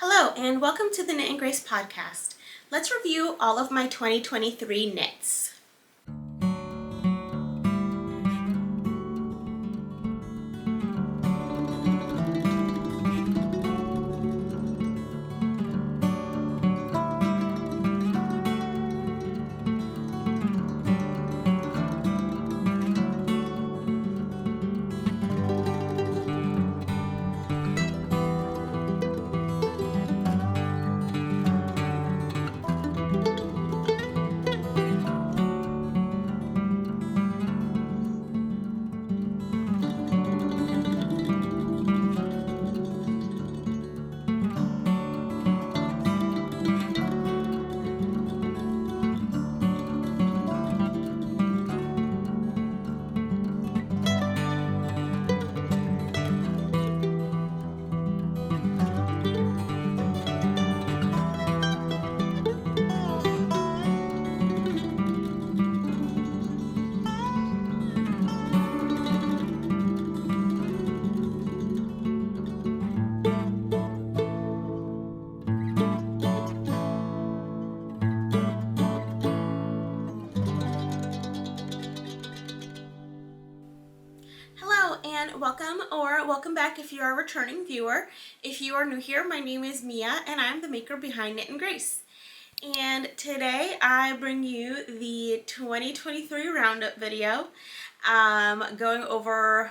Hello and welcome to the Knit and Grace podcast. Let's review all of my 2023 knits. Hello and welcome back if you are a returning viewer. If you are new here, my name is Mia and I'm the maker behind Knit and Grace. And today I bring you the 2023 roundup video, going over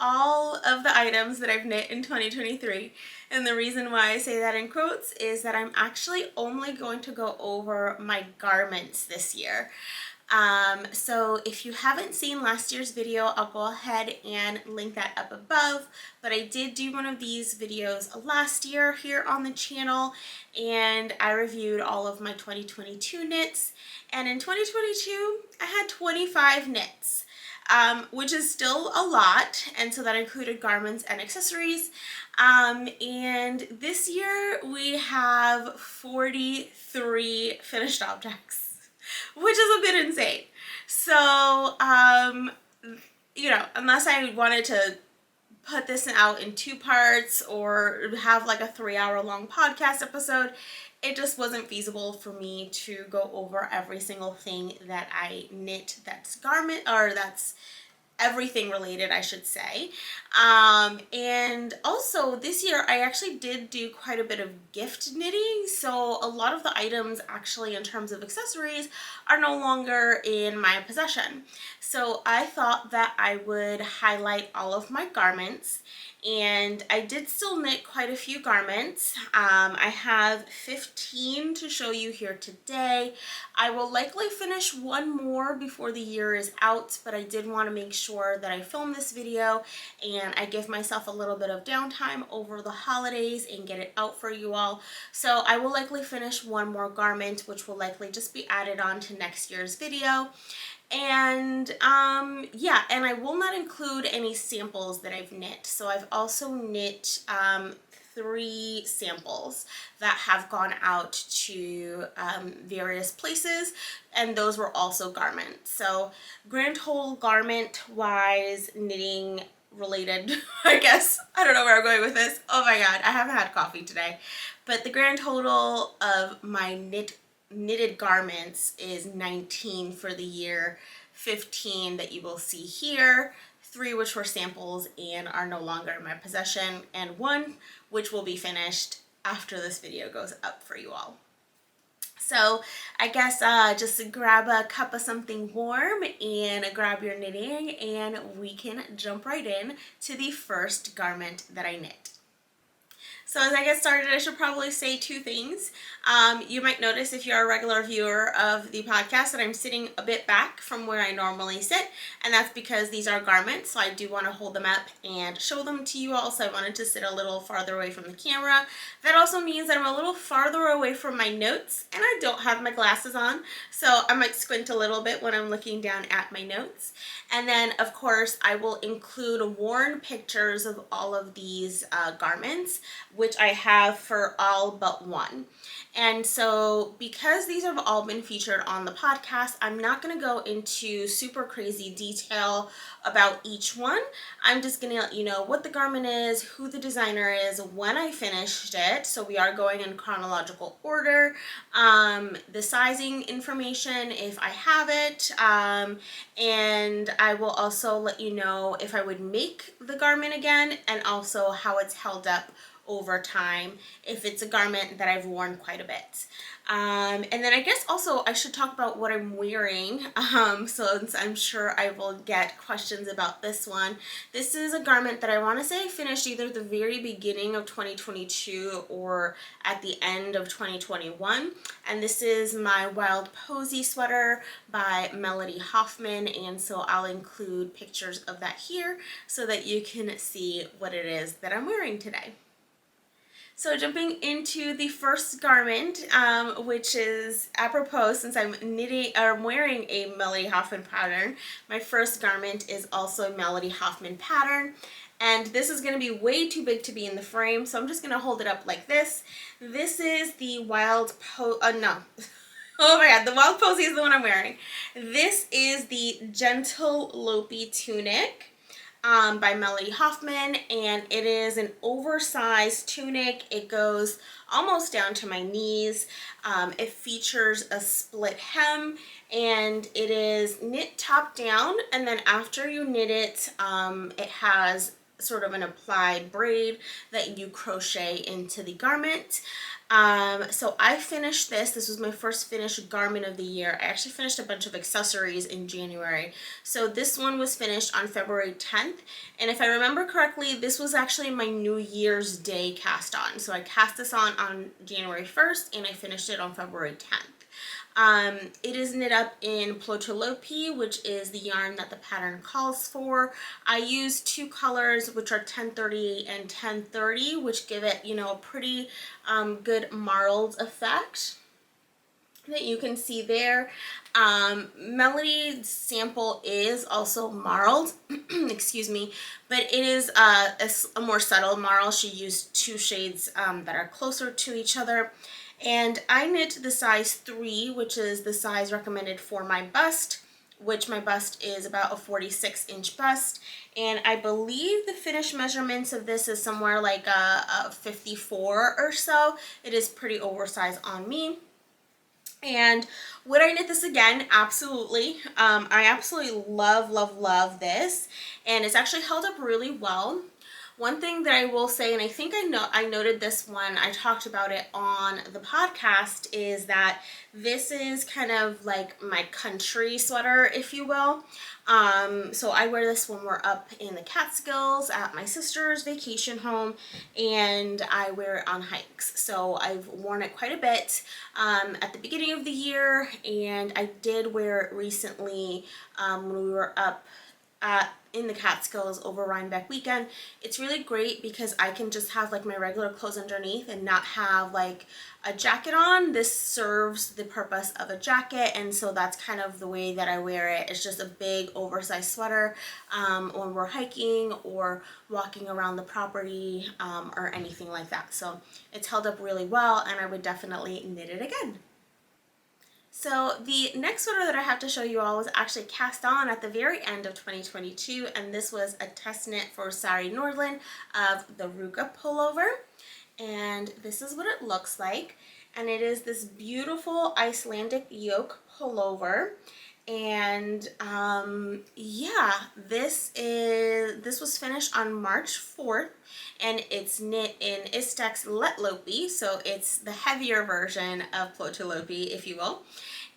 all of the items that I've knit in 2023. And the reason why I say that in quotes is that I'm actually only going to go over my garments this year. So if you haven't seen last year's video, I'll go ahead and link that up above, but I did do one of these videos last year here on the channel, and I reviewed all of my 2022 knits, and in 2022 I had 25 knits, which is still a lot, and so that included garments and accessories. And this year we have 43 finished objects, which is a bit insane. So, unless I wanted to put this out in 2 parts or have like a 3-hour long podcast episode, it just wasn't feasible for me to go over every single thing that I knit that's garment, or that's everything related, I should say. And also this year I actually did do quite a bit of gift knitting, so a lot of the items actually in terms of accessories are no longer in my possession. So I thought that I would highlight all of my garments, and I did still knit quite a few garments. I have 15 to show you here today. I will likely finish one more before the year is out, but I did want to make sure that I film this video and I give myself a little bit of downtime over the holidays and get it out for you all. So I will likely finish one more garment, which will likely just be added on to next year's video. And yeah, and I will not include any samples that I've knit. So I've also knit 3 samples that have gone out to various places, and those were also garments. So grand total garment wise, knitting related, I guess, I don't know where I'm going with this. Oh my god, I haven't had coffee today. But the grand total of my knitted garments is 19 for the year, 15 that you will see here, 3 which were samples and are no longer in my possession, and 1 which will be finished after this video goes up for you all. So I guess just grab a cup of something warm and grab your knitting, and we can jump right in to the first garment that I knit. So as I get started, I should probably say 2 things. You might notice if you're a regular viewer of the podcast that I'm sitting a bit back from where I normally sit, and that's because these are garments, so I do want to hold them up and show them to you all, so I wanted to sit a little farther away from the camera. That also means that I'm a little farther away from my notes, and I don't have my glasses on, so I might squint a little bit when I'm looking down at my notes. And then, of course, I will include worn pictures of all of these garments. which I have for all but one. And so because these have all been featured on the podcast, I'm not going to go into super crazy detail about each one. I'm just going to let you know what the garment is, who the designer is, when I finished it. So we are going in chronological order. The sizing information, if I have it. And I will also let you know if I would make the garment again, and also how it's held up over time if it's a garment that I've worn quite a bit. And then I guess also I should talk about what I'm wearing, so I'm sure I will get questions about this one. This is a garment that I want to say I finished either the very beginning of 2022 or at the end of 2021, and this is my Wild Posy sweater by Melody Hoffman, and so I'll include pictures of that here so that you can see what it is that I'm wearing today. So jumping into the first garment, which is apropos since I'm wearing a Melody Hoffman pattern. My first garment is also a Melody Hoffman pattern, and this is going to be way too big to be in the frame, so I'm just going to hold it up like this. This is the Wild no. Oh my god, the Wild Posy is the one I'm wearing. This is the Gentle Lopey Tunic. By Melody Hoffman, and it is an oversized tunic. It goes almost down to my knees. It features a split hem, and it is knit top down, and then after you knit it, it has sort of an applied braid that you crochet into the garment. So I finished this. This was my first finished garment of the year. I actually finished a bunch of accessories in January. So this one was finished on February 10th. And if I remember correctly, this was actually my New Year's Day cast on. So I cast this on January 1st and I finished it on February 10th. It is knit up in Plotilope, which is the yarn that the pattern calls for. I use two colors, which are 1030 and 1030, which give it, you know, a pretty good marled effect that you can see there. Melody's sample is also marled, excuse me, but it is a more subtle marl. She used two shades that are closer to each other. And I knit the size 3, which is the size recommended for my bust, which my bust is about a 46-inch bust. And I believe the finished measurements of this is somewhere like a 54 or so. It is pretty oversized on me. And would I knit this again? Absolutely. I absolutely love this. And it's actually held up really well. One thing that I will say, and I think I noted this when I talked about it on the podcast, is that this is kind of like my country sweater, if you will. So I wear this when we're up in the Catskills at my sister's vacation home, and I wear it on hikes. So I've worn it quite a bit at the beginning of the year, and I did wear it recently when we were up in the Catskills over Rhinebeck weekend. It's really great because I can just have like my regular clothes underneath and not have like a jacket on. This serves the purpose of a jacket, and so that's kind of the way that I wear it. It's just a big oversized sweater when we're hiking or walking around the property or anything like that. So it's held up really well, and I would definitely knit it again. So the next sweater that I have to show you all was actually cast on at the very end of 2022, and this was a test knit for Sari Nordland of the Ruka pullover. And this is what it looks like, and it is this beautiful Icelandic yoke pullover. And yeah, this was finished on March 4th, and it's knit in Istex Letlopi, so it's the heavier version of Plotilope, if you will.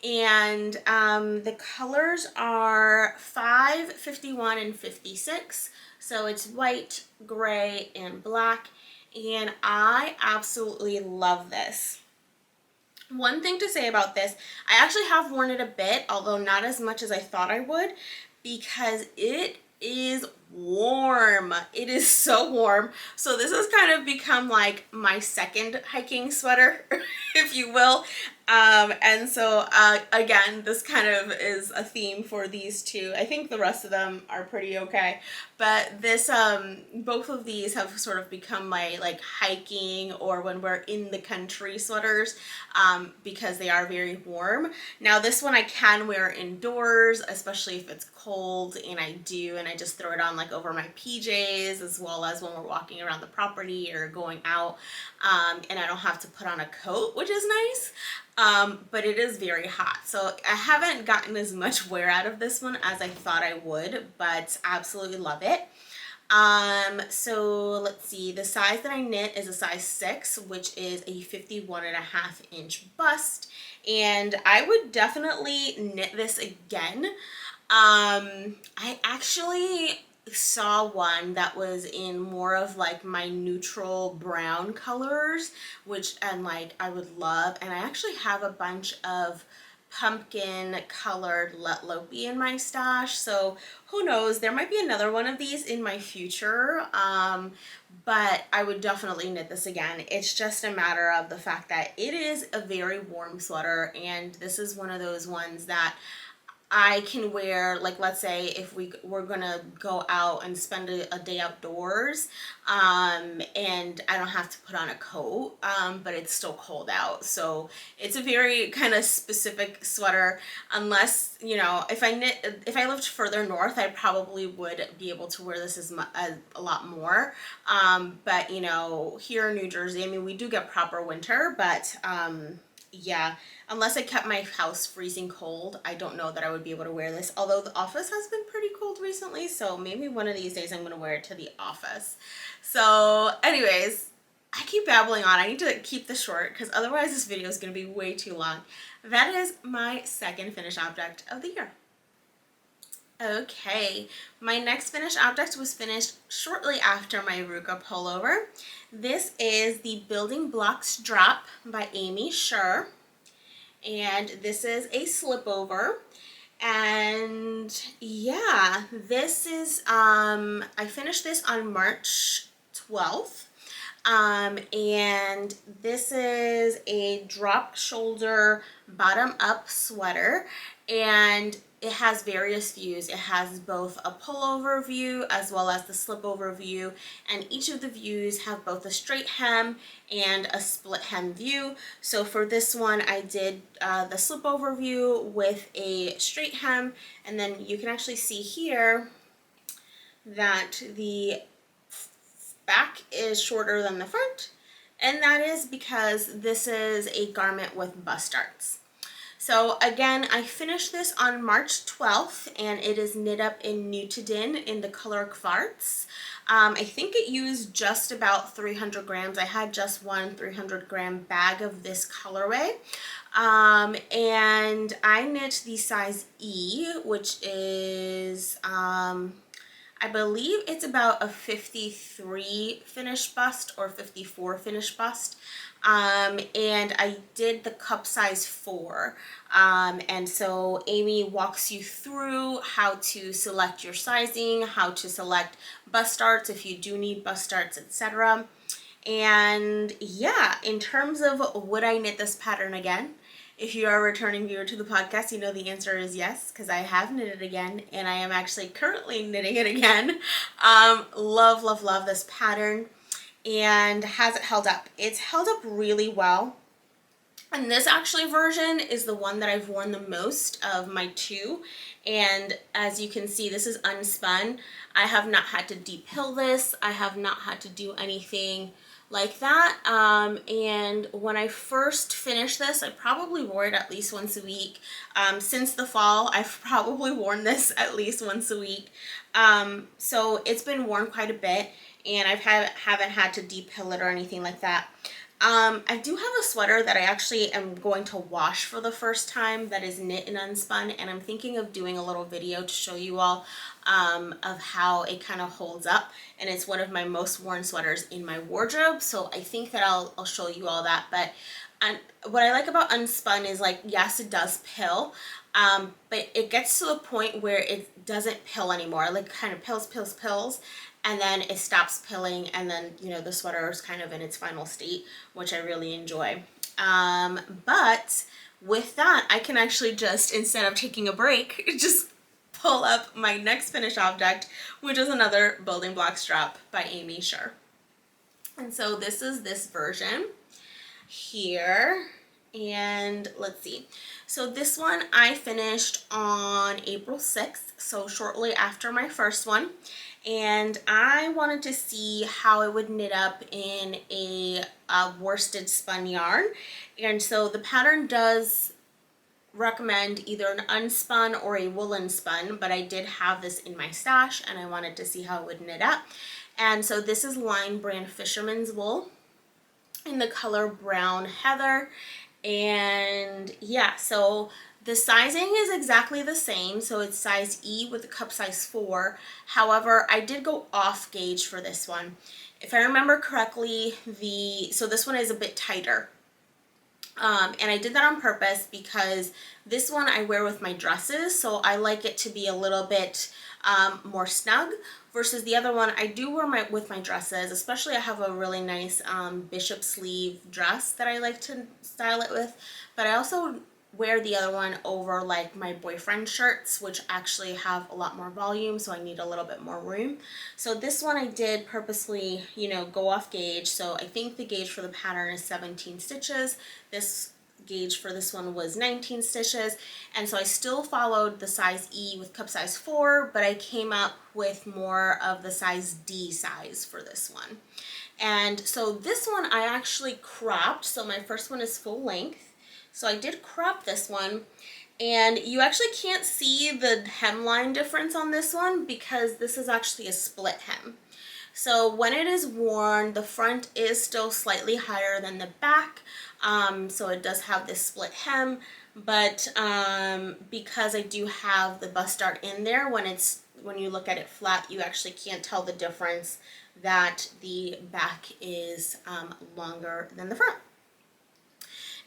And the colors are 5, 51, and 56. So it's white, gray, and black, and I absolutely love this. One thing to say about this, I actually have worn it a bit, although not as much as I thought I would, because it is warm. It is so warm. So this has kind of become like my second hiking sweater, if you will. And so again, this kind of is a theme for these two. I think the rest of them are pretty okay, but this both of these have sort of become my like hiking or when we're in the country sweaters, because they are very warm. Now this one I can wear indoors, especially if it's cold, and I do, and I just throw it on like over my PJs, as well as when we're walking around the property or going out, and I don't have to put on a coat, which is nice. But it is very hot. So I haven't gotten as much wear out of this one as I thought I would, but absolutely love it. So let's see, the size that I knit is a size 6, which is a 51.5-inch bust, and I would definitely knit this again. I actually saw one that was in more of like my neutral brown colors, which and like I would love, and I actually have a bunch of pumpkin colored Let Lopi in my stash, so who knows, there might be another one of these in my future. But I would definitely knit this again. It's just a matter of the fact that it is a very warm sweater, and this is one of those ones that I can wear, like let's say if we're gonna go out and spend a day outdoors, and I don't have to put on a coat, but it's still cold out. So it's a very kind of specific sweater, unless, you know, if I lived further north, I probably would be able to wear this as a lot more. But you know, here in New Jersey, I mean, we do get proper winter, but yeah, unless I kept my house freezing cold, I don't know that I would be able to wear this. Although the office has been pretty cold recently, so maybe one of these days I'm going to wear it to the office. So anyways, I keep babbling on. I need to keep this short because otherwise this video is going to be way too long. That is my second finished object of the year. Okay, my next finished object was finished shortly after my Ruka pullover. This is the Building Blocks Drop by Amy Sher, and this is a slip over. And yeah, this is I finished this on March 12th. And this is a drop shoulder bottom up sweater, and it has various views. It has both a pullover view as well as the slip over view, and each of the views have both a straight hem and a split hem view. So for this one I did the slip over view with a straight hem, and then you can actually see here that the back is shorter than the front, and that is because this is a garment with bust darts. So again, I finished this on March 12th, and it is knit up in Nutidin in the color Quartz. I think it used just about 300 grams. I had just one 300-gram bag of this colorway. And I knit the size E, which is I believe it's about a 53 finished bust or 54 finished bust. And I did the cup size 4. And so Amy walks you through how to select your sizing, how to select bust darts if you do need bust darts, etc. And yeah, in terms of would I knit this pattern again? If you are a returning viewer to the podcast, you know the answer is yes, because I have knitted it again, and I am actually currently knitting it again. Love, love, love this pattern. And has it held up? It's held up really well. And this actually version is the one that I've worn the most of my two. And as you can see, this is unspun. I have not had to deep pill this. I have not had to do anything like that. And when I first finished this, I probably wore it at least once a week. Since the fall, I've probably worn this at least once a week. So it's been worn quite a bit, and haven't had to deep pill it or anything like that. I do have a sweater that I actually am going to wash for the first time that is knit and unspun, and I'm thinking of doing a little video to show you all of how it kind of holds up, and it's one of my most worn sweaters in my wardrobe, so I think that I'll show you all that. But what I like about unspun is, like, yes, it does pill, but it gets to a point where it doesn't pill anymore, like kind of pills, and then it stops pilling, and then, you know, the sweater is kind of in its final state, which I really enjoy. But with that, I can actually just, instead of taking a break, just pull up my next finished object, which is another building block strap by Amy Sher. And so this is this version here, and let's see. So this one I finished on April 6th, so shortly after my first one, and I wanted to see how it would knit up in a worsted spun yarn. And so the pattern does recommend either an unspun or a woolen spun, but I did have this in my stash and I wanted to see how it would knit up. And so this is Line Brand Fisherman's Wool in the color Brown Heather. And yeah, so the sizing is exactly the same, so it's size E with a cup size 4. However, I did go off gauge for this one. If I remember correctly, so this one is a bit tighter. And I did that on purpose because this one I wear with my dresses, so I like it to be a little bit more snug, versus the other one I do wear with my dresses. Especially I have a really nice bishop sleeve dress that I like to style it with, but I also wear the other one over like my boyfriend shirts, which actually have a lot more volume, so I need a little bit more room. So this one I did purposely, you know, go off gauge. So I think the gauge for the pattern is 17 stitches. This gauge for this one was 19 stitches, and so I still followed the size E with cup size 4, but I came up with more of the size D size for this one. And so this one I actually cropped, so my first one is full length. So I did crop this one, and you actually can't see the hemline difference on this one because this is actually a split hem. So when it is worn, the front is still slightly higher than the back, so it does have this split hem, but because I do have the bust dart in there, when you look at it flat, you actually can't tell the difference that the back is longer than the front.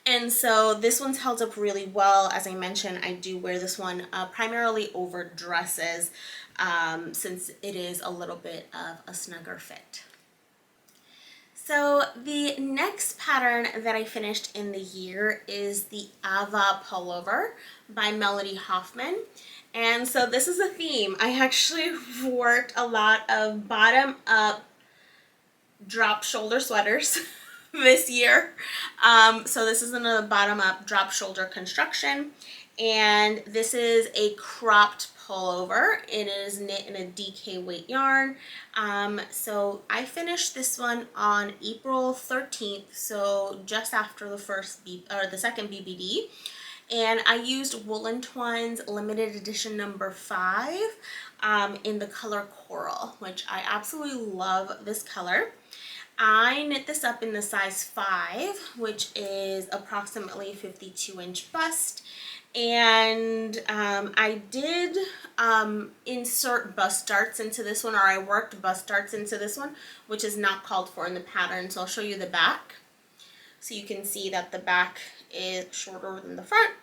And so this one's held up really well. As I mentioned, I do wear this one primarily over dresses, since it is a little bit of a snugger fit. So the next pattern that I finished in the year is the Ava Pullover by Melody Hoffman. And so this is a theme. I actually worked a lot of bottom up drop shoulder sweaters this year. So this is in a bottom up drop shoulder construction, and this is a cropped pullover. It is knit in a DK weight yarn. So I finished this one on April 13th, so just after the second BBD. And I used Woolen Twines limited edition number 5 in the color Coral, which I absolutely love this color. I knit this up in the size 5, which is approximately 52-inch bust. And I did insert bust darts into this one, or I worked bust darts into this one, which is not called for in the pattern. So I'll show you the back. So you can see that the back is shorter than the front,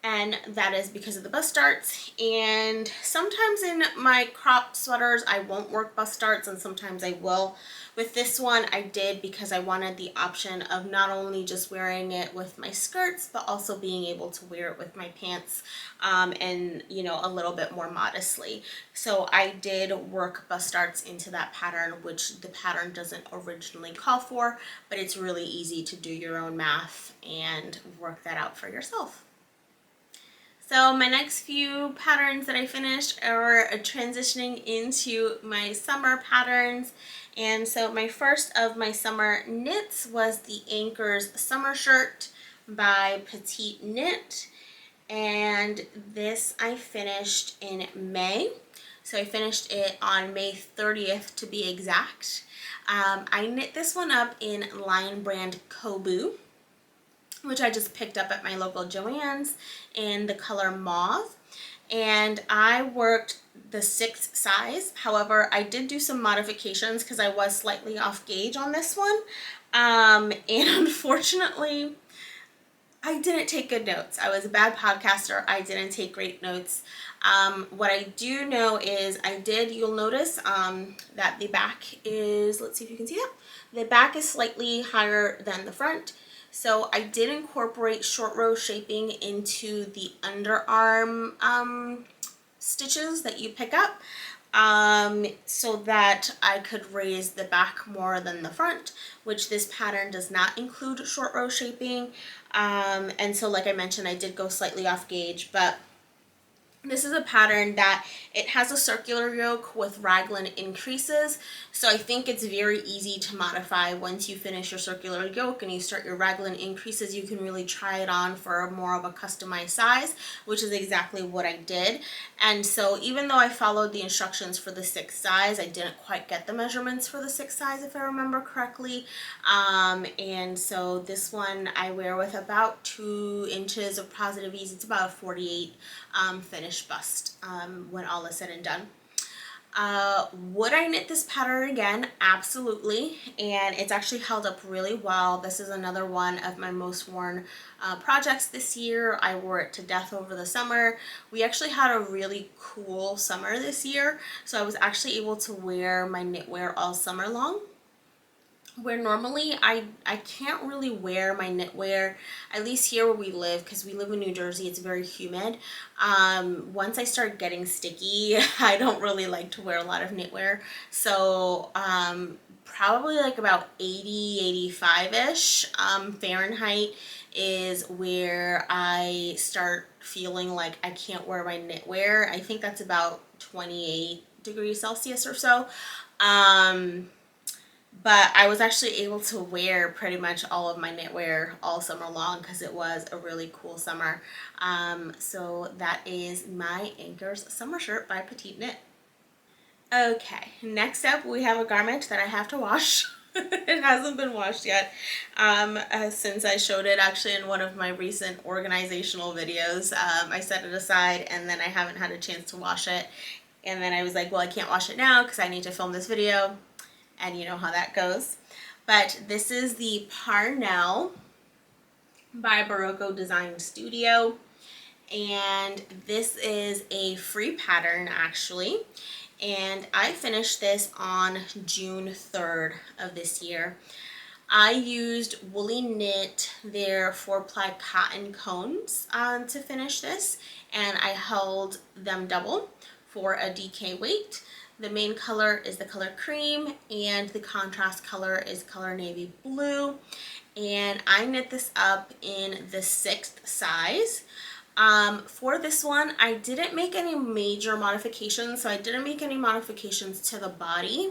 and that is because of the bust darts. And sometimes in my cropped sweaters I won't work bust darts, and sometimes I will. With this one I did because I wanted the option of not only just wearing it with my skirts, but also being able to wear it with my pants, and you know, a little bit more modestly. So I did work bust darts into that pattern, which the pattern doesn't originally call for, but it's really easy to do your own math and work that out for yourself. So my next few patterns that I finished are transitioning into my summer patterns. And so my first of my summer knits was the Anchors Summer Shirt by Petite Knit. And this I finished in May. So I finished it on May 30th to be exact. I knit this one up in Lion Brand Kobu, which I just picked up at my local Joann's in the color Mauve. And I worked the 6th size. However, I did do some modifications because I was slightly off gauge on this one. And unfortunately, I didn't take good notes. I was a bad podcaster. I didn't take great notes. What I do know is you'll notice that the back is, let's see if you can see that. The back is slightly higher than the front. So I did incorporate short row shaping into the underarm stitches that you pick up, so that I could raise the back more than the front, which this pattern does not include short row shaping. And so like I mentioned, I did go slightly off gauge, but this is a pattern that it has a circular yoke with raglan increases, so I think it's very easy to modify. Once you finish your circular yoke and you start your raglan increases, you can really try it on for more of a customized size, which is exactly what I did. And so even though I followed the instructions for the 6 size, I didn't quite get the measurements for the 6 size if I remember correctly. And so this one I wear with about 2 inches of positive ease. It's about a 48 finished bust when all is said and done. Would I knit this pattern again? Absolutely, and it's actually held up really well. This is another one of my most worn projects this year. I wore it to death over the summer. We actually had a really cool summer this year, so I was actually able to wear my knitwear all summer long, where normally I can't really wear my knitwear, at least here where we live, because we live in New Jersey, it's very humid. Once I start getting sticky, I don't really like to wear a lot of knitwear. So probably like about 80, 85-ish Fahrenheit is where I start feeling like I can't wear my knitwear. I think that's about 28 degrees Celsius or so. But I was actually able to wear pretty much all of my knitwear all summer long because it was a really cool summer. So that is my Anchors summer shirt by Petite Knit. Okay, next up we have a garment that I have to wash. It hasn't been washed yet since I showed it actually in one of my recent organizational videos. I set it aside and then I haven't had a chance to wash it. And then I was like, well, I can't wash it now because I need to film this video. And you know how that goes. But this is the Parell by Barocco Design Studio. And this is a free pattern actually. And I finished this on June 3rd of this year. I used Woolly Knit, their 4-ply cotton cones to finish this. And I held them double for a DK weight. The main color is the color cream and the contrast color is color navy blue. And I knit this up in the 6th size. For this one, I didn't make any major modifications. So I didn't make any modifications to the body.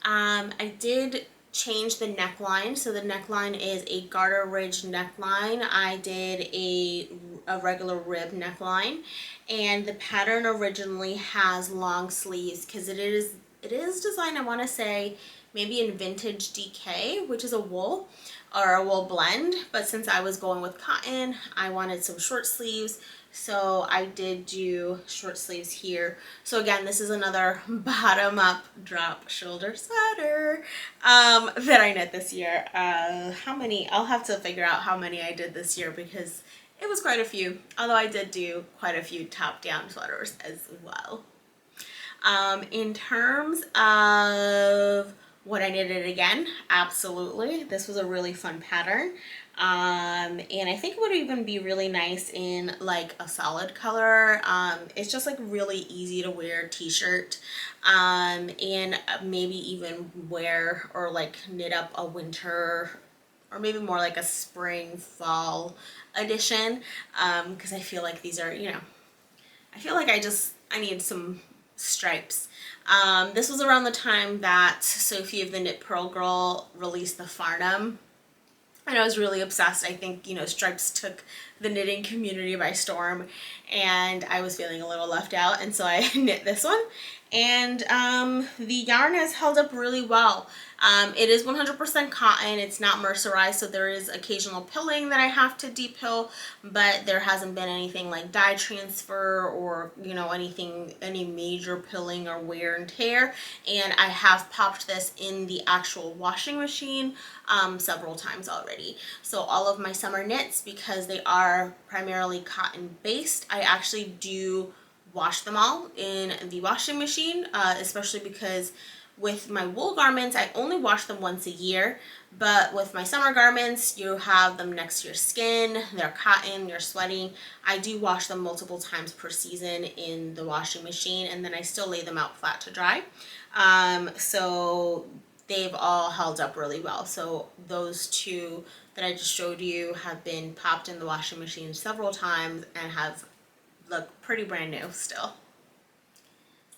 I did change the neckline. So the neckline is a garter ridge neckline. I did a regular rib neckline, and the pattern originally has long sleeves because it is designed, I want to say, maybe in vintage DK, which is a wool or a wool blend, but since I was going with cotton, I wanted some short sleeves. So I did do short sleeves here. So again, this is another bottom up drop shoulder sweater that I knit this year. How many? I'll have to figure out how many I did this year because it was quite a few. Although I did do quite a few top down sweaters as well. In terms of would I knit it again? Absolutely. This was a really fun pattern. And I think it would even be really nice in like a solid color. It's just like really easy to wear t-shirt, and maybe even wear or like knit up a winter or maybe more like a spring fall edition. Because I feel like these are, I feel like I need some stripes. This was around the time that Sophie of the Knit Pearl Girl released the Farnham, and I was really obsessed. I think, stripes took the knitting community by storm, and I was feeling a little left out, and so I knit this one. And the yarn has held up really well. It is 100% cotton. It's not mercerized, so there is occasional pilling that I have to depill, but there hasn't been anything like dye transfer or, you know, any major pilling or wear and tear. And I have popped this in the actual washing machine several times already. So all of my summer knits, because they are primarily cotton based, I actually do wash them all in the washing machine, especially because with my wool garments, I only wash them once a year, but with my summer garments, you have them next to your skin, they're cotton, you're sweating. I do wash them multiple times per season in the washing machine, and then I still lay them out flat to dry. So they've all held up really well. So those two that I just showed you have been popped in the washing machine several times and have looked pretty brand new still.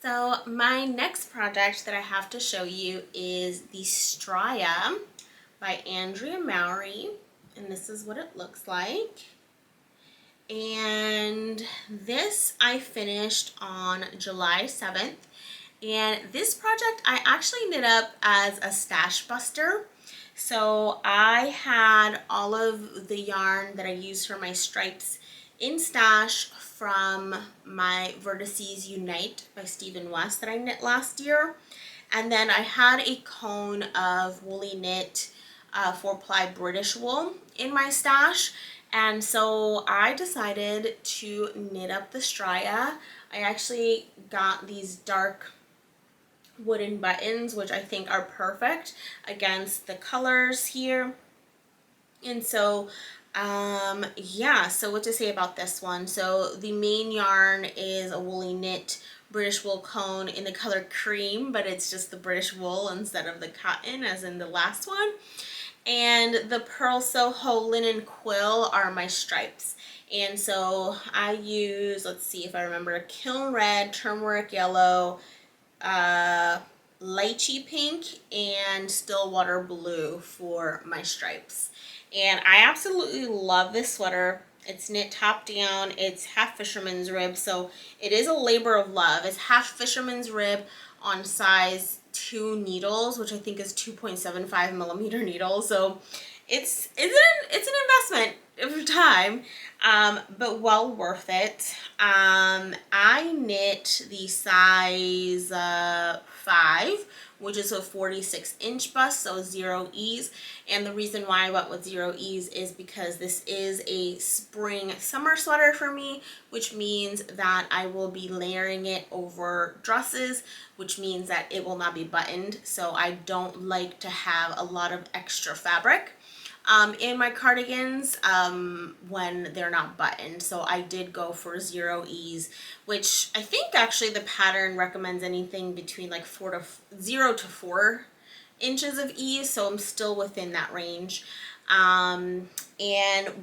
So my next project that I have to show you is the Stria by Andrea Mowry, and this is what it looks like. And this I finished on July 7th, and this project I actually knit up as a stash buster. So I had all of the yarn that I used for my stripes in stash from my Vertices Unite by Stephen West that I knit last year. And then I had a cone of woolly knit 4-ply British wool in my stash. And so I decided to knit up the Stria. I actually got these dark wooden buttons, which I think are perfect against the colors here. And so yeah, so what to say about this one? So the main yarn is a woolly knit British wool cone in the color cream, but it's just the British wool instead of the cotton as in the last one. And the Pearl Soho linen quill are my stripes. And so I use, let's see if I remember, kiln red, turmeric yellow, lychee pink, and Stillwater blue for my stripes. And I absolutely love this sweater. It's knit top down. It's half fisherman's rib, so it is a labor of love. It's half fisherman's rib on size 2 needles, which I think is 2.75 millimeter needles. So it's an investment of time, but well worth it. I knit the size 5, which is a 46-inch bust, so 0 ease. And the reason why I went with 0 ease is because this is a spring summer sweater for me, which means that I will be layering it over dresses, which means that it will not be buttoned. So I don't like to have a lot of extra fabric in my cardigans when they're not buttoned. So I did go for 0 ease, which I think actually the pattern recommends anything between like 0 to 4 inches of ease, so I'm still within that range. And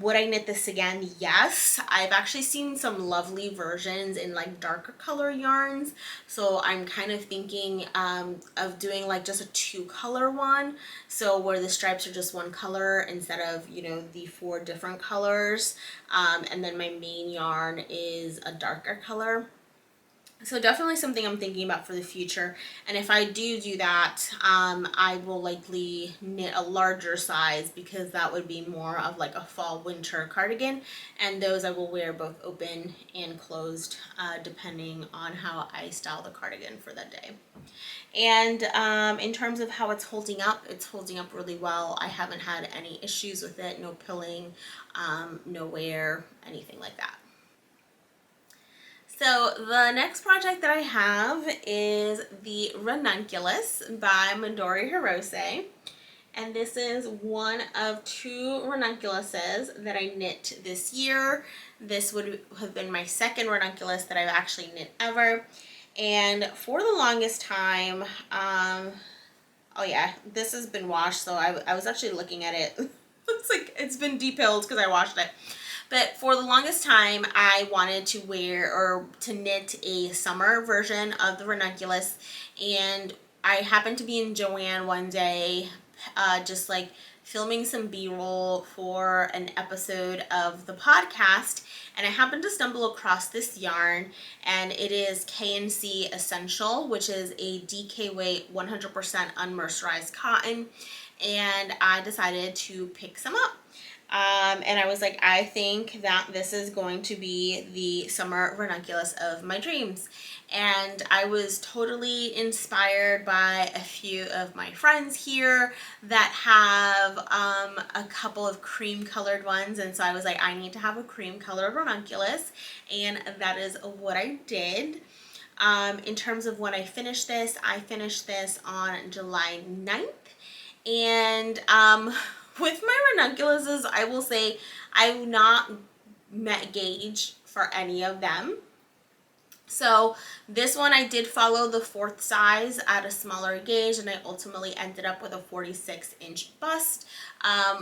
would I knit this again? Yes. I've actually seen some lovely versions in like darker color yarns, so I'm kind of thinking of doing like just a 2-color one, so where the stripes are just 1 color instead of, you know, the 4 different colors, and then my main yarn is a darker color. So definitely something I'm thinking about for the future. And if I do that, I will likely knit a larger size, because that would be more of like a fall winter cardigan. And those I will wear both open and closed, depending on how I style the cardigan for that day. And in terms of how it's holding up really well. I haven't had any issues with it, no pilling, no wear, anything like that. So the next project that I have is the Ranunculus by Midori Hirose. And this is one of 2 ranunculuses that I knit this year. This would have been my 2nd ranunculus that I've actually knit ever. And for the longest time, oh yeah, this has been washed, so I was actually looking at it. Looks like it's been depilled because I washed it. But for the longest time, I wanted to wear or to knit a summer version of the ranunculus, and I happened to be in Joann one day, just like filming some b-roll for an episode of the podcast, and I happened to stumble across this yarn, and it is K&C Essential, which is a DK weight 100% unmercerized cotton, and I decided to pick some up. And I was like, I think that this is going to be the summer ranunculus of my dreams. And I was totally inspired by a few of my friends here that have a couple of cream colored ones. And so I was like, I need to have a cream colored ranunculus. And that is what I did. In terms of when I finished this on July 9th. And with my ranunculuses, I will say I've not met gauge for any of them. So this one I did follow the 4th size at a smaller gauge, and I ultimately ended up with a 46-inch bust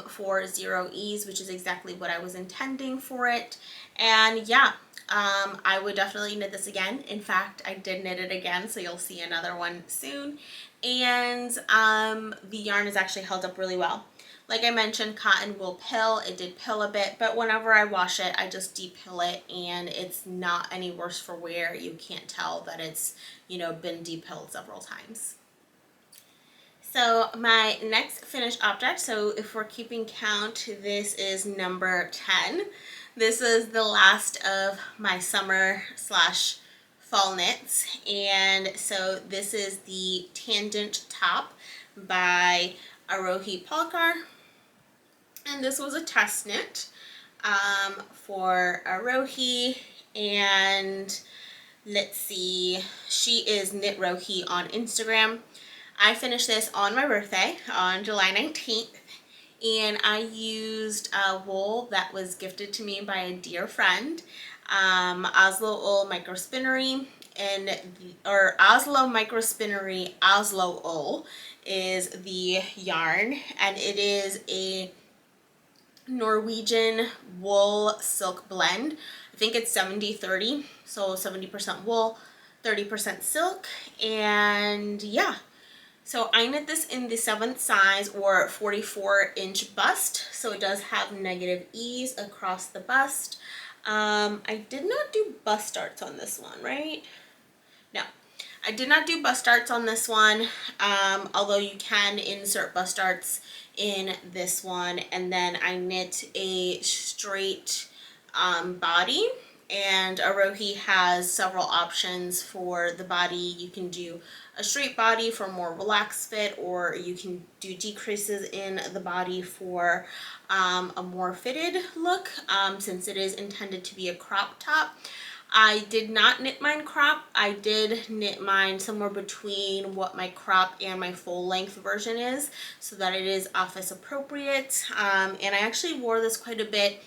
for 0 ease, which is exactly what I was intending for it. And yeah, I would definitely knit this again. In fact, I did knit it again, so you'll see another one soon. And the yarn is actually held up really well. Like I mentioned, cotton will pill. It did pill a bit, but whenever I wash it, I just depill it, and it's not any worse for wear. You can't tell that it's, you know, been depilled several times. So my next finished object, so if we're keeping count, this is number 10. This is the last of my summer slash fall knits, and so this is the Tangent Top by Ava Pullover. And this was a test knit for Rohi, and let's see, she is Knit Rohi on Instagram. I finished this on my birthday on July 19th, and I used wool that was gifted to me by a dear friend, Oslo Wool Microspinnery, or Oslo Microspinnery Oslo Wool is the yarn, and it is a Norwegian wool silk blend. I think it's 70-30, so 70% wool, 30% silk, and yeah. So I knit this in the 7th size, or 44-inch bust, so it does have negative ease across the bust. I did not do bust darts on this one, right? No, I did not do bust darts on this one, although you can insert bust darts in this one. And then I knit a straight body, and Rohi has several options for the body. You can do a straight body for more relaxed fit, or you can do decreases in the body for a more fitted look, since it is intended to be a crop top. I did not knit mine crop. I did knit mine somewhere between what my crop and my full length version is, so that it is office appropriate. And I actually wore this quite a bit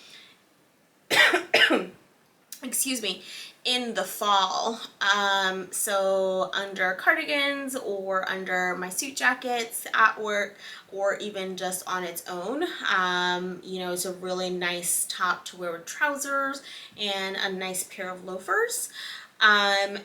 excuse me, in the fall. So under cardigans, or under my suit jackets at work, or even just on its own. You know, it's a really nice top to wear with trousers and a nice pair of loafers.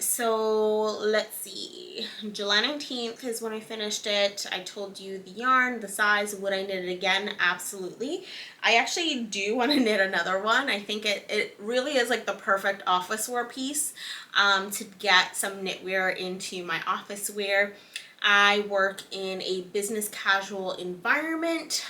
So let's see, July 19th is when I finished it. I told you the yarn, the size. Would I knit it again? Absolutely. I actually do want to knit another one. I think it really is like the perfect office wear piece, to get some knitwear into my office wear. I work in a business casual environment.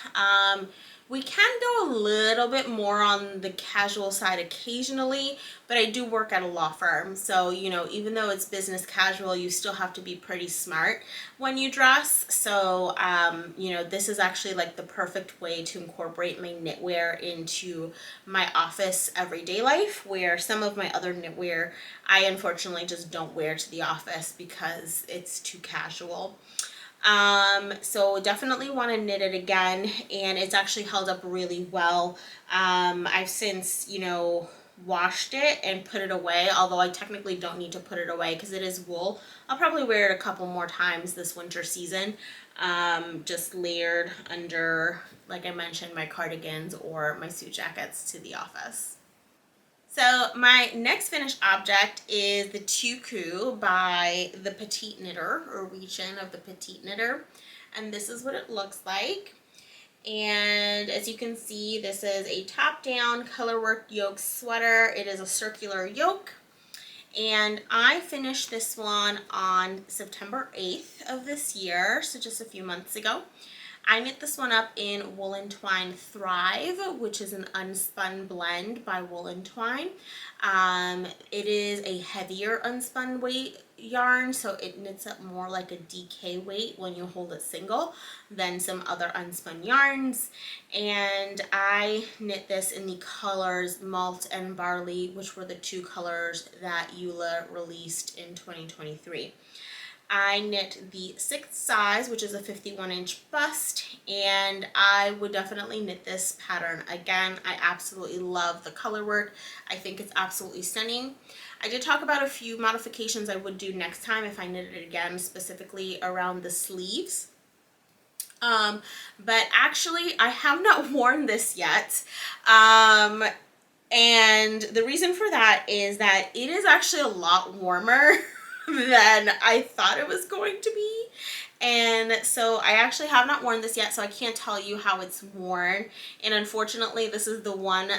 We can go a little bit more on the casual side occasionally, but I do work at a law firm. So, you know, even though it's business casual, you still have to be pretty smart when you dress. So, you know, this is actually like the perfect way to incorporate my knitwear into my office everyday life, where some of my other knitwear I unfortunately just don't wear to the office because it's too casual. So definitely want to knit it again, and it's actually held up really well. I've since, you know, washed it and put it away, although I technically don't need to put it away because it is wool. I'll probably wear it a couple more times this winter season, just layered under, like I mentioned, my cardigans or my suit jackets to the office. So my next finished object is the Tuku by the Petite Knitter, or region of the Petite Knitter, and this is what it looks like. And as you can see, this is a top-down colorwork yoke sweater. It is a circular yoke. And I finished this one on September 8th of this year, so just a few months ago. I knit this one up in Woolen Twine Thrive, which is an unspun blend by Woolen Twine. It is a heavier unspun weight yarn, so it knits up more like a DK weight when you hold it single than some other unspun yarns. And I knit this in the colors Malt and Barley, which were the two colors that Eula released in 2023. I knit the 6th size, which is a 51-inch bust, and I would definitely knit this pattern again. I absolutely love the color work. I think it's absolutely stunning. I did talk about a few modifications I would do next time if I knitted it again, specifically around the sleeves. But actually, I have not worn this yet. And the reason for that is that it is actually a lot warmer than I thought it was going to be. And so I actually have not worn this yet, so I can't tell you how it's worn. And unfortunately, this is the one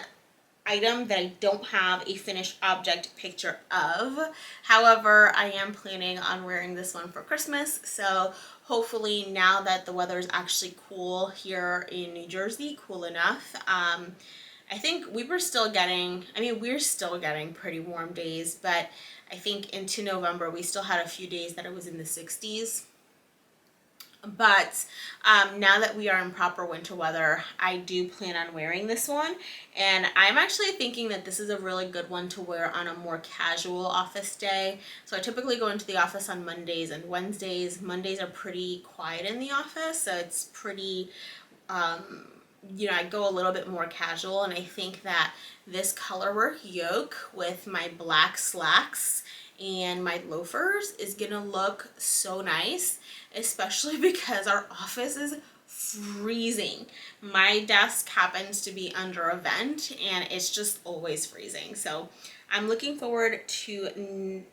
item that I don't have a finished object picture of. However, I am planning on wearing this one for Christmas, so hopefully now that the weather is actually cool here in New Jersey, cool enough, I think we're still getting pretty warm days, but I think into November we still had a few days that it was in the 60s. But now that we are in proper winter weather, I do plan on wearing this one. And I'm actually thinking that this is a really good one to wear on a more casual office day. So I typically go into the office on Mondays and Wednesdays. Mondays are pretty quiet in the office, so it's pretty, I go a little bit more casual. And I think that this colorwork yoke with my black slacks and my loafers is gonna look so nice, especially because our office is freezing. My desk happens to be under a vent and it's just always freezing. So I'm looking forward to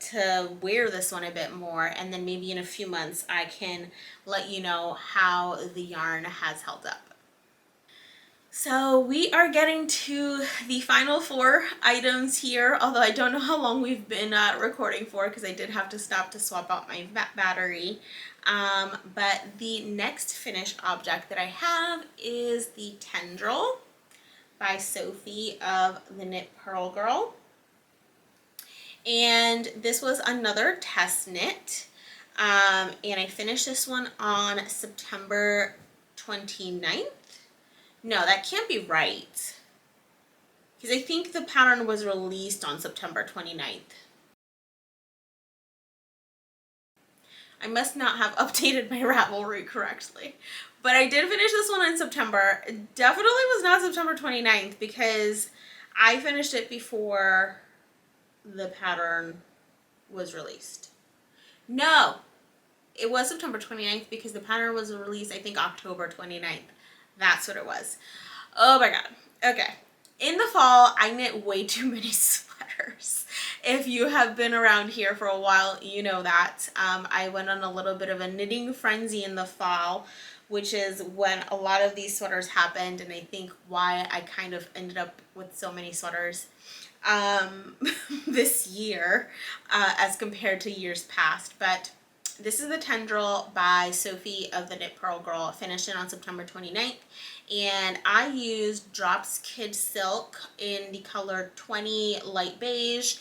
wear this one a bit more, and then maybe in a few months I can let you know how the yarn has held up. So we are getting to the final 4 items here, although I don't know how long we've been recording for because I did have to stop to swap out my battery. But the next finished object that I have is the Tendril by Sophie of the Knit Purl Girl. And this was another test knit. And I finished this one on September 29th. No, that can't be right, because I think the pattern was released on September 29th. I must not have updated my Ravelry correctly. But I did finish this one in September. It definitely was not September 29th because I finished it before the pattern was released. No, it was September 29th because the pattern was released, I think, October 29th. That's what it was. Oh my god. Okay. In the fall, I knit way too many sweaters. If you have been around here for a while, you know that. I went on a little bit of a knitting frenzy in the fall, which is when a lot of these sweaters happened, and I think why I kind of ended up with so many sweaters this year as compared to years past. But this is the Tendril by Sophie of the Knit Purl Girl. Finished it on September 29th. And I used Drops Kid Silk in the color 20 light beige,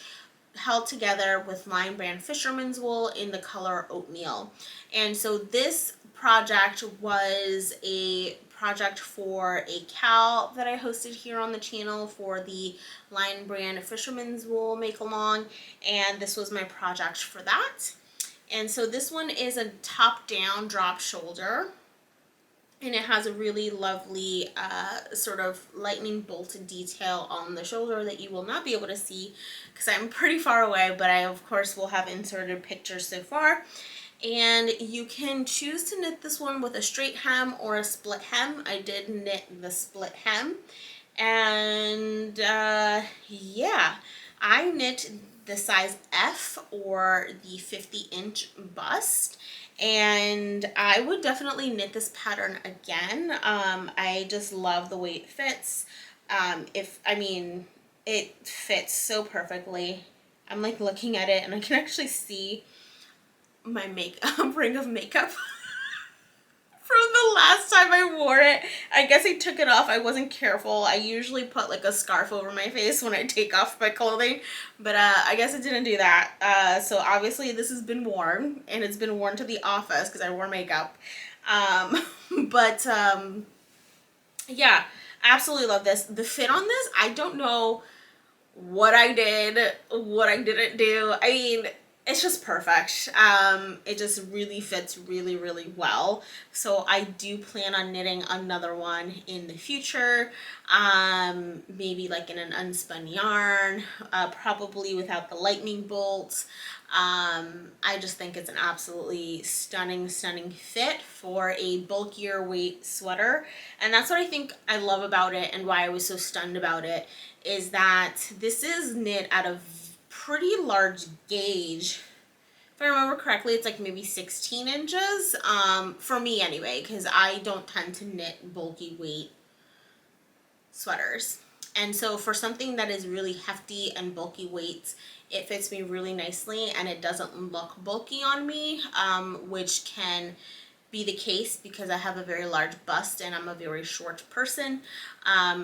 held together with Line Brand Fisherman's Wool in the color Oatmeal. And so this project was a project for a cal that I hosted here on the channel for the Line Brand Fisherman's Wool make along, and this was my project for that. And so this one is a top-down drop shoulder, and it has a really lovely sort of lightning bolt detail on the shoulder that you will not be able to see because I'm pretty far away, but I of course will have inserted pictures so far. And you can choose to knit this one with a straight hem or a split hem. I did knit the split hem, and yeah, I knit the size F or the 50-inch bust, and I would definitely knit this pattern again. I just love the way it fits. It fits so perfectly. I'm like looking at it and I can actually see my ring of makeup from the last time I wore it. I guess I took it off. I wasn't careful. I usually put like a scarf over my face when I take off my clothing, but I guess I didn't do that. So obviously this has been worn, and it's been worn to the office because I wore makeup. But yeah, absolutely love this. The fit on this, I don't know what I did, what I didn't do. I mean, it's just perfect. It just really fits really, really well. So I do plan on knitting another one in the future. Maybe like in an unspun yarn, probably without the lightning bolts. I just think it's an absolutely stunning, stunning fit for a bulkier weight sweater. And that's what I think I love about it, and why I was so stunned about it, is that this is knit at a pretty large gauge. If I remember correctly, it's like maybe 16 inches, for me anyway, because I don't tend to knit bulky weight sweaters. And so for something that is really hefty and bulky weights, it fits me really nicely, and it doesn't look bulky on me, which can be the case because I have a very large bust and I'm a very short person.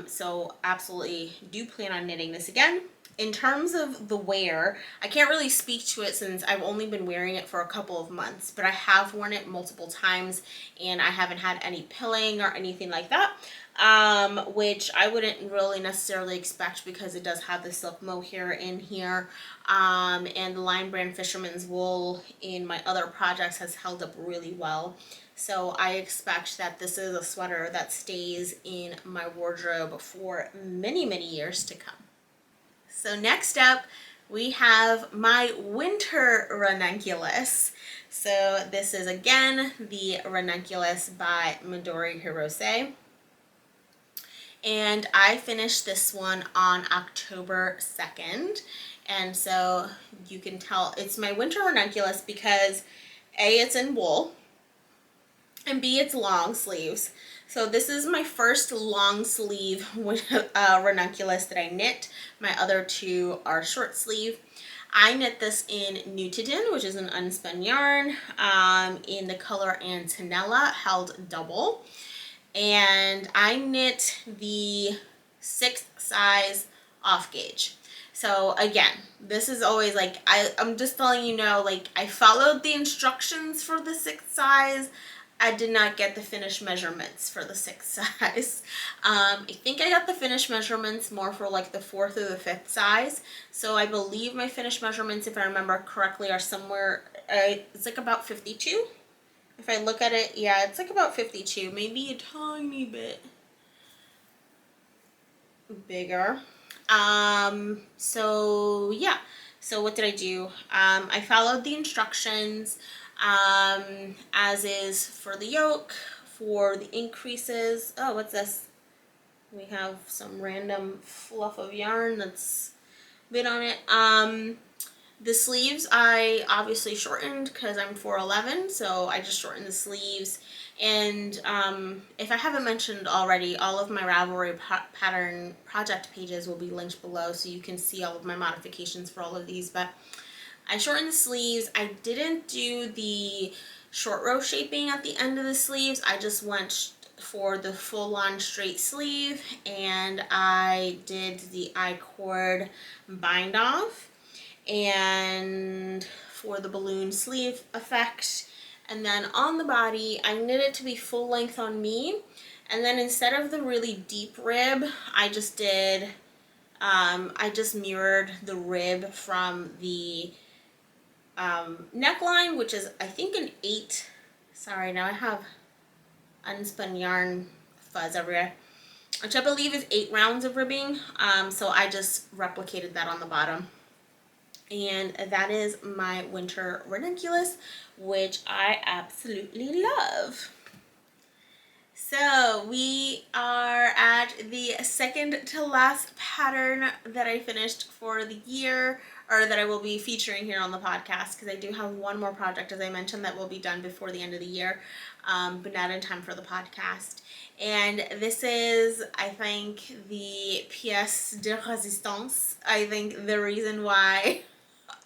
So absolutely do plan on knitting this again. In terms of the wear, I can't really speak to it since I've only been wearing it for a couple of months, but I have worn it multiple times and I haven't had any pilling or anything like that, which I wouldn't really necessarily expect because it does have the silk mohair in here, and the Line Brand Fisherman's Wool in my other projects has held up really well. So I expect that this is a sweater that stays in my wardrobe for many, many years to come. So next up, we have my winter ranunculus. So this is again the ranunculus by Midori Hirose. And I finished this one on October 2nd. And so you can tell it's my winter ranunculus because A, it's in wool, and B, it's long sleeves. So this is my first long sleeve ranunculus that I knit. My other two are short sleeve. I knit this in Knitand, which is an unspun yarn, in the color Antonella, held double. And I knit the 6th size off gauge. So again, this is always like, I'm just letting you know, like, I followed the instructions for the 6th size. I did not get the finished measurements for the 6th size. I think I got the finished measurements more for like the 4th or the 5th size. So I believe my finished measurements, if I remember correctly, are somewhere, it's like about 52. If I look at it, yeah, it's like about 52, maybe a tiny bit bigger. So yeah, so what did I do? I followed the instructions, as is for the yoke, for the increases. Oh, what's this? We have some random fluff of yarn that's bit on it. The sleeves I obviously shortened because I'm 4'11", so I just shortened the sleeves. And if I haven't mentioned already, all of my Ravelry pattern project pages will be linked below, so you can see all of my modifications for all of these. But I shortened the sleeves. I didn't do the short row shaping at the end of the sleeves. I just went for the full-on straight sleeve, and I did the I-cord bind off, and for the balloon sleeve effect. And then on the body, I knit it to be full length on me, and then instead of the really deep rib, I just did, I just mirrored the rib from the neckline, which is I think an 8, sorry, now I have unspun yarn fuzz everywhere, which I believe is 8 rounds of ribbing, so I just replicated that on the bottom. And that is my winter ranunculus, which I absolutely love. So we are at the second to last pattern that I finished for the year, or that I will be featuring here on the podcast, because I do have one more project, as I mentioned, that will be done before the end of the year, but not in time for the podcast. And this is, I think, the pièce de résistance. I think the reason why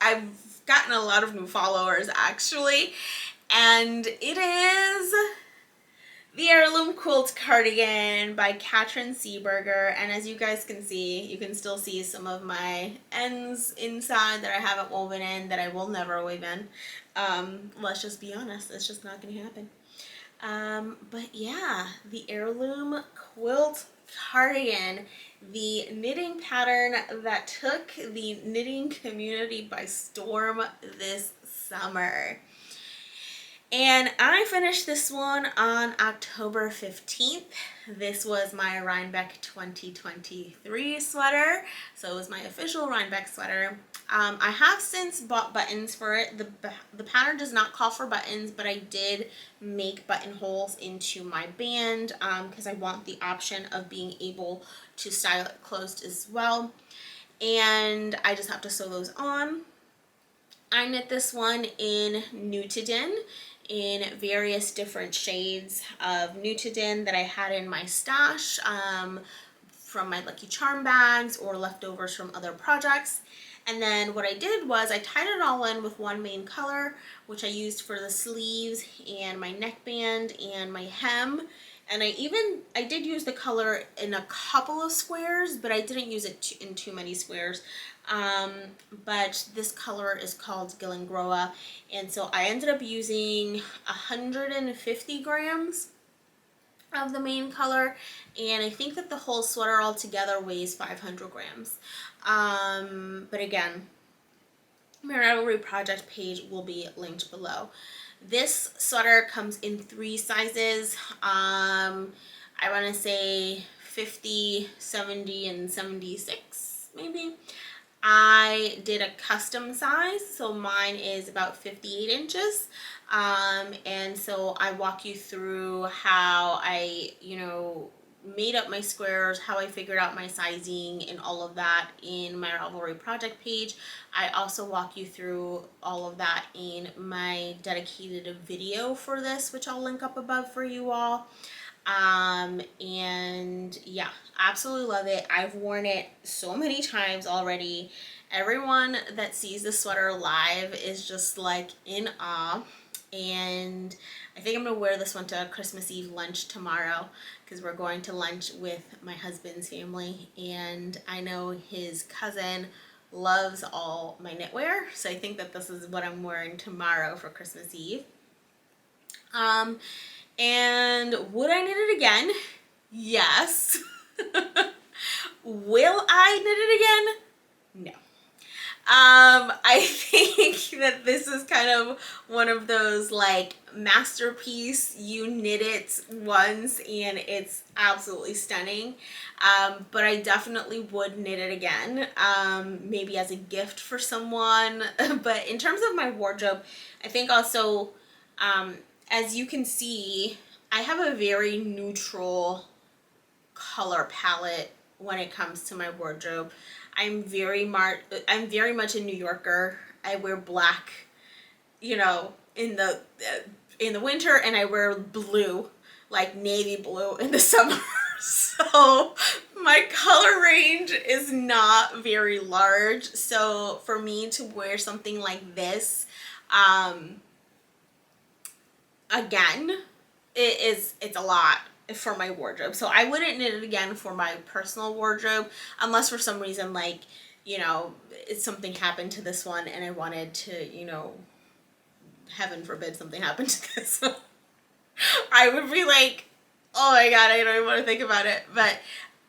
I've gotten a lot of new followers, actually, and it is the Heirloom Quilt Cardigan by Katrin Seeberger. And as you guys can see, you can still see some of my ends inside that I haven't woven in, that I will never weave in. Let's just be honest, it's just not going to happen. But yeah, the Heirloom Quilt Cardigan, the knitting pattern that took the knitting community by storm this summer. And I finished this one on October 15th. This was my Rhinebeck 2023 sweater. So it was my official Rhinebeck sweater. I have since bought buttons for it. The pattern does not call for buttons, but I did make buttonholes into my band because I want the option of being able to style it closed as well. And I just have to sew those on. I knit this one in Nutiden, in various different shades of Nutiden that I had in my stash from my Lucky Charm bags or leftovers from other projects. And then what I did was I tied it all in with one main color, which I used for the sleeves and my neckband and my hem. And I did use the color in a couple of squares, but I didn't use it in too many squares. But this color is called Gillingroa, and so I ended up using 150 grams of the main color, and I think that the whole sweater altogether weighs 500 grams. But again, my Ravelry project page will be linked below. This sweater comes in 3 sizes. I want to say 50, 70, and 76 maybe. I did a custom size, so mine is about 58 inches. And so I walk you through how I, made up my squares, how I figured out my sizing and all of that in my Ravelry project page. I also walk you through all of that in my dedicated video for this, which I'll link up above for you all. And yeah, absolutely love it. I've worn it so many times already. Everyone that sees this sweater live is just like in awe. And I think I'm gonna wear this one to Christmas Eve lunch tomorrow, because we're going to lunch with my husband's family, and I know his cousin loves all my knitwear, so I think that this is what I'm wearing tomorrow for Christmas Eve. And would I knit it again? Yes. Will I knit it again? No. I think that this is kind of one of those like masterpiece, you knit it once and it's absolutely stunning. But I definitely would knit it again, maybe as a gift for someone. But in terms of my wardrobe, I think also, as you can see, I have a very neutral color palette when it comes to my wardrobe. I'm very much a New Yorker. I wear black, in the winter, and I wear blue, like navy blue, in the summer. So my color range is not very large. So for me to wear something like this, again, it's a lot for my wardrobe. So I wouldn't knit it again for my personal wardrobe, unless for some reason, like, something happened to this one and I wanted to, heaven forbid something happened to this one. I would be like, oh my god, I don't even want to think about it. But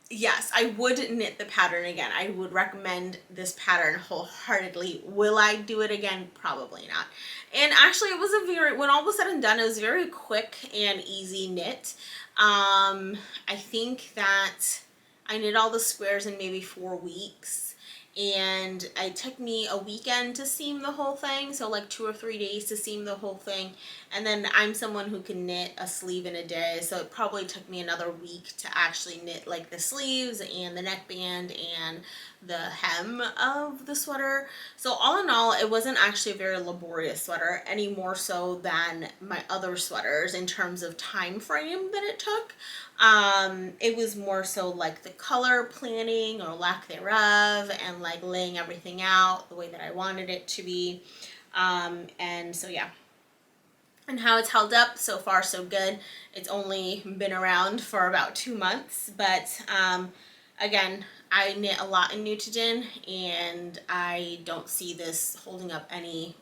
yes, I would knit the pattern again. I would recommend this pattern wholeheartedly. Will I do it again? Probably not. And actually, it was when all was said and done, it was very quick and easy knit. I think that I knit all the squares in maybe 4 weeks, and it took me a weekend to seam the whole thing, so like 2 or 3 days to seam the whole thing. And then I'm someone who can knit a sleeve in a day, so it probably took me another week to actually knit like the sleeves and the neckband and the hem of the sweater. So all in all, it wasn't actually a very laborious sweater, any more so than my other sweaters in terms of time frame that it took. It was more so like the color planning or lack thereof, and like laying everything out the way that I wanted it to be. And so yeah. And how it's held up, so far so good. It's only been around for about 2 months, but again, I knit a lot in Neutrogen, and I don't see this holding up any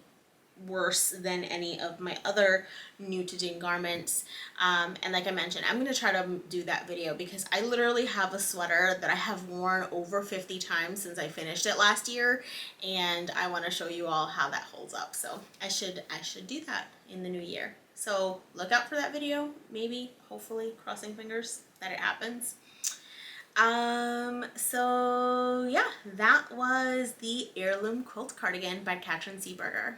worse than any of my other Neutrogen garments. And like I mentioned, I'm going to try to do that video because I literally have a sweater that I have worn over 50 times since I finished it last year, and I want to show you all how that holds up. So I should do that in the new year. So look out for that video, maybe, hopefully, crossing fingers that it happens. So yeah, that was the Heirloom Quilt Cardigan by Katrin Seeberger.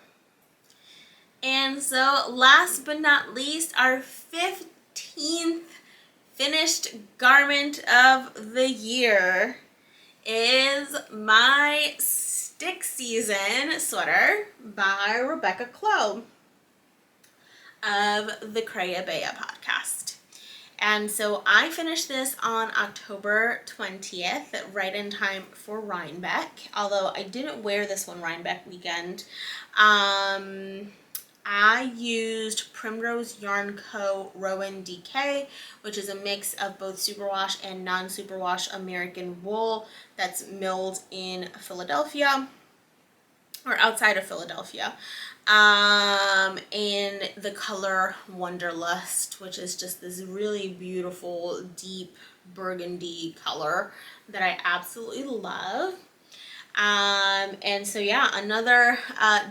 And so last but not least, our 15th finished garment of the year is my Stick Season sweater by Rebecca Clow of the Creya Bea podcast. And so I finished this on October 20th, right in time for Rhinebeck, although I didn't wear this one Rhinebeck weekend. I used Primrose Yarn Co. Rowan DK, which is a mix of both superwash and non-superwash American wool that's milled in Philadelphia, or outside of Philadelphia, in the color Wanderlust, which is just this really beautiful deep burgundy color that I absolutely love. And so yeah, another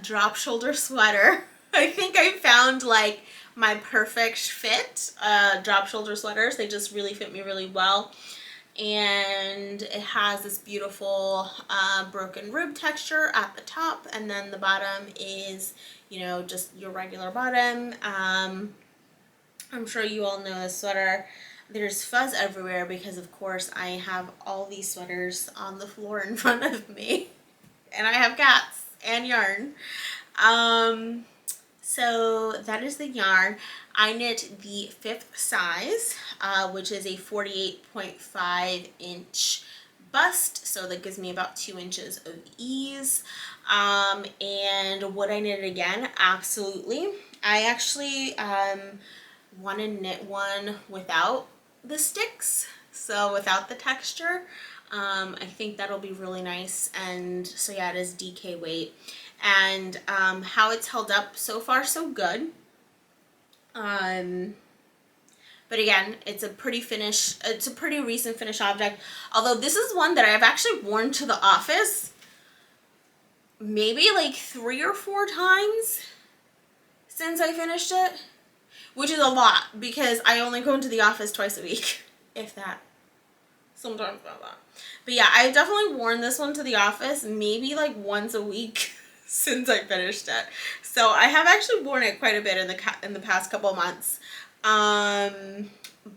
drop shoulder sweater. I think I found like my perfect fit drop shoulder sweaters. They just really fit me really well. And it has this beautiful broken rib texture at the top, and then the bottom is, you know, just your regular bottom. I'm sure you all know this sweater. There's fuzz everywhere because of course I have all these sweaters on the floor in front of me, and I have cats and yarn. So that is the yarn. I knit the 5th size, which is a 48.5 inch bust, so that gives me about 2 inches of ease. And would I knit it again? Absolutely. I actually want to knit one without the sticks, so without the texture. I think that'll be really nice. And so yeah, it is DK weight. And how it's held up, so far so good. But again, it's a pretty recent finish object, although this is one that I've actually worn to the office maybe like 3 or 4 times since I finished it, which is a lot because I only go into the office twice a week, if that. Sometimes not that. But yeah, I've definitely worn this one to the office maybe like once a week since I finished it. So I have actually worn it quite a bit in the past couple of months. Yeah,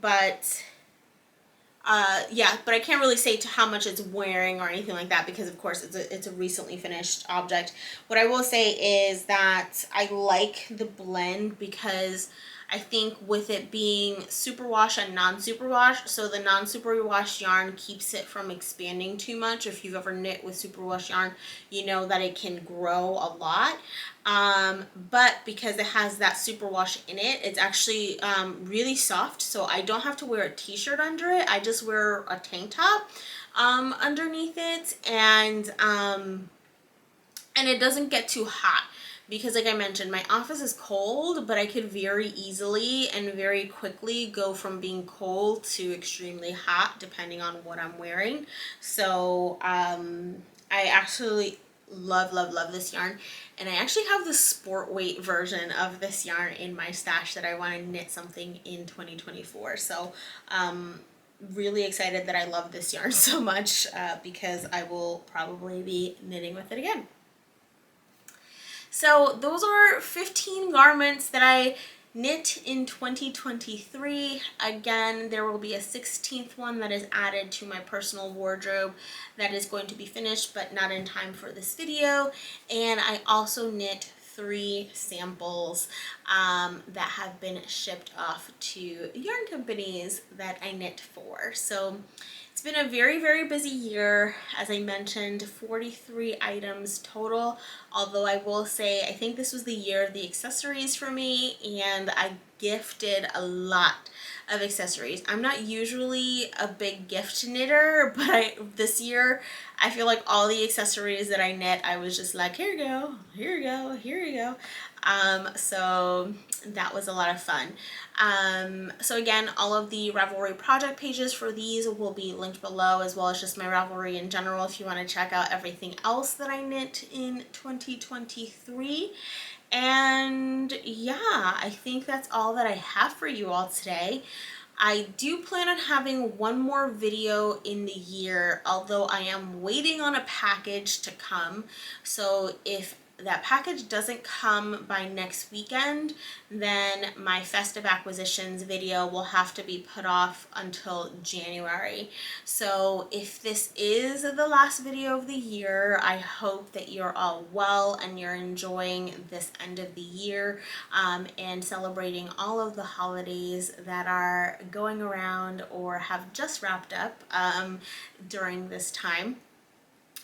but I can't really say to how much it's wearing or anything like that because of course it's a recently finished object. What I will say is that I like the blend because I think with it being superwash and non-superwash, so the non-superwash yarn keeps it from expanding too much. If you've ever knit with superwash yarn, you know that it can grow a lot. But because it has that superwash in it, it's actually really soft, so I don't have to wear a t-shirt under it. I just wear a tank top underneath it, and it doesn't get too hot. Because like I mentioned, my office is cold, but I could very easily and very quickly go from being cold to extremely hot depending on what I'm wearing. So I actually love this yarn, and I actually have the sport weight version of this yarn in my stash that I want to knit something in 2024. So really excited that I love this yarn so much because I will probably be knitting with it again. So those are 15 garments that I knit in 2023. Again, there will be a 16th one that is added to my personal wardrobe that is going to be finished but not in time for this video. And I also knit 3 samples that have been shipped off to yarn companies that I knit for. So it's been a very, very busy year. As I mentioned, 43 items total, although I will say I think this was the year of the accessories for me, and I gifted a lot of accessories. I'm not usually a big gift knitter, but this year I feel like all the accessories that I knit, I was just like, here you go, here you go, here you go. So that was a lot of fun. So again, all of the Ravelry project pages for these will be linked below, as well as just my Ravelry in general if you want to check out everything else that I knit in 2023. And yeah, I think that's all that I have for you all today. I do plan on having one more video in the year, although I am waiting on a package to come. So if that package doesn't come by next weekend, then my festive acquisitions video will have to be put off until January. So if this is the last video of the year, I hope that you're all well and you're enjoying this end of the year and celebrating all of the holidays that are going around or have just wrapped up during this time.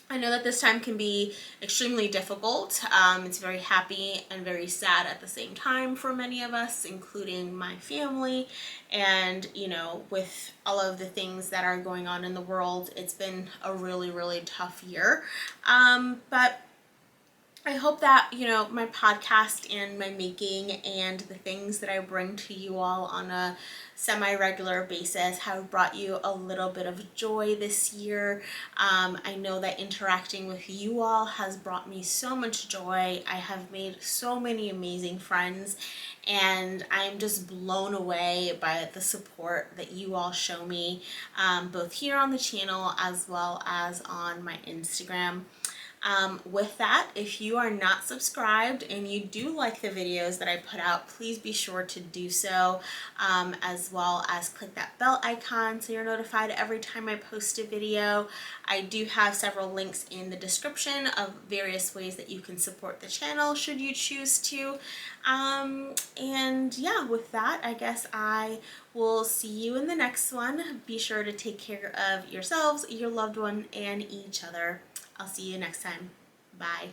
I know that this time can be extremely difficult. It's very happy and very sad at the same time for many of us, including my family. And, you know, with all of the things that are going on in the world, it's been a really, really tough year. But I hope that, you know, my podcast and my making and the things that I bring to you all on a semi-regular basis have brought you a little bit of joy this year. I know that interacting with you all has brought me so much joy. I have made so many amazing friends, and I'm just blown away by the support that you all show me, both here on the channel as well as on my Instagram. With that, if you are not subscribed and you do like the videos that I put out, please be sure to do so, as well as click that bell icon so you're notified every time I post a video. I do have several links in the description of various ways that you can support the channel should you choose to. And yeah, with that, I guess I will see you in the next one. Be sure to take care of yourselves, your loved one, and each other. I'll see you next time. Bye.